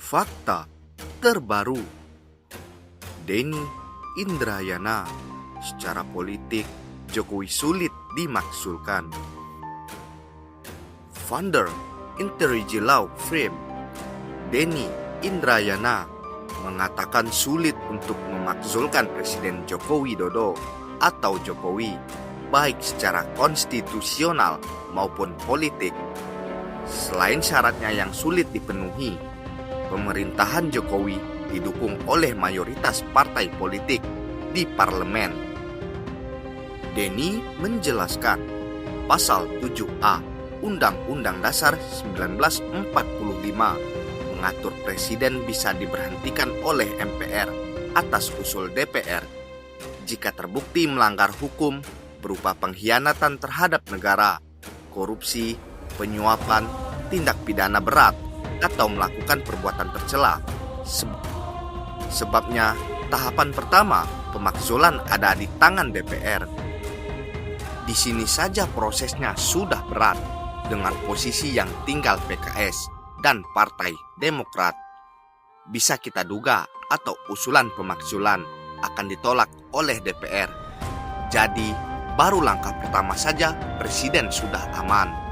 Fakta terbaru, Denny Indrayana, secara politik Jokowi sulit dimakzulkan. Founder Intelligent Law Firm Denny Indrayana mengatakan sulit untuk memakzulkan Presiden Joko Widodo atau Jokowi, baik secara konstitusional maupun politik. Selain syaratnya yang sulit dipenuhi, pemerintahan Jokowi didukung oleh mayoritas partai politik di parlemen. Denny menjelaskan, Pasal 7A Undang-Undang Dasar 1945 mengatur presiden bisa diberhentikan oleh MPR atas usul DPR jika terbukti melanggar hukum berupa pengkhianatan terhadap negara, korupsi, penyuapan, tindak pidana berat, atau melakukan perbuatan tercela. Sebabnya, tahapan pertama pemakzulan ada di tangan DPR. Di sini saja prosesnya sudah berat, dengan posisi yang tinggal PKS dan Partai Demokrat. Bisa kita duga atau usulan pemakzulan akan ditolak oleh DPR. Jadi, baru langkah pertama saja Presiden sudah aman.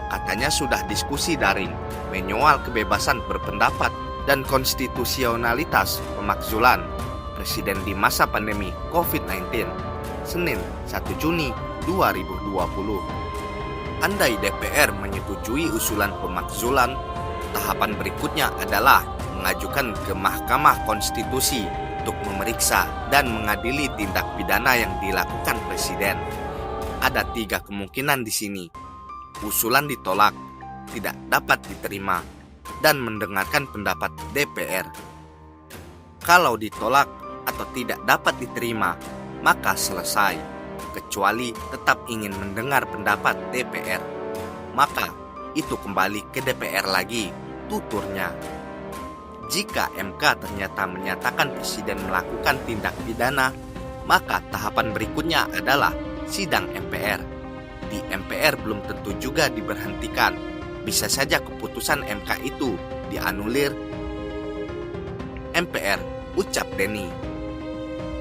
Katanya sudah diskusi daring, menyoal kebebasan berpendapat dan konstitusionalitas pemakzulan Presiden di masa pandemi COVID-19, Senin 1 Juni 2020. Andai DPR menyetujui usulan pemakzulan, tahapan berikutnya adalah mengajukan ke Mahkamah Konstitusi untuk memeriksa dan mengadili tindak pidana yang dilakukan Presiden. Ada 3 kemungkinan di sini. Usulan ditolak, tidak dapat diterima, dan mendengarkan pendapat DPR. Kalau ditolak atau tidak dapat diterima, maka selesai, kecuali tetap ingin mendengar pendapat DPR. Maka itu kembali ke DPR lagi, tuturnya. Jika MK ternyata menyatakan Presiden melakukan tindak pidana, maka tahapan berikutnya adalah sidang MPR. Di MPR belum tentu juga diberhentikan. Bisa saja keputusan MK itu dianulir MPR, ucap Denny.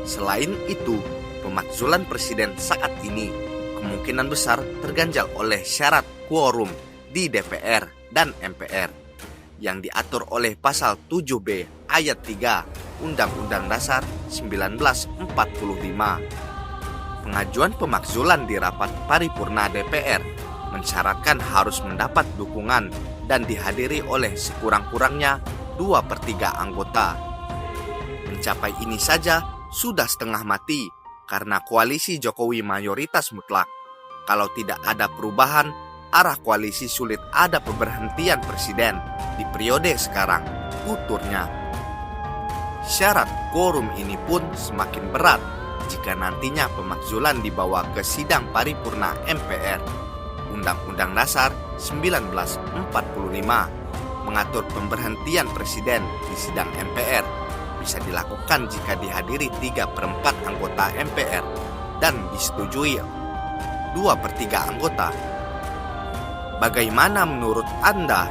Selain itu, pemakzulan Presiden saat ini kemungkinan besar terganjal oleh syarat quorum di DPR dan MPR yang diatur oleh Pasal 7B Ayat 3 Undang-Undang Dasar 1945. Pengajuan pemakzulan di rapat paripurna DPR mensyaratkan harus mendapat dukungan dan dihadiri oleh sekurang-kurangnya 2/3 anggota. Mencapai ini saja sudah setengah mati karena koalisi Jokowi mayoritas mutlak. Kalau tidak ada perubahan, arah koalisi sulit ada pemberhentian Presiden di periode sekarang, tuturnya. Syarat quorum ini pun semakin berat jika nantinya pemakzulan dibawa ke sidang paripurna MPR. Undang-Undang Dasar 1945 mengatur pemberhentian Presiden di sidang MPR bisa dilakukan jika dihadiri 3/4 anggota MPR dan disetujui 2/3 anggota. Bagaimana menurut Anda?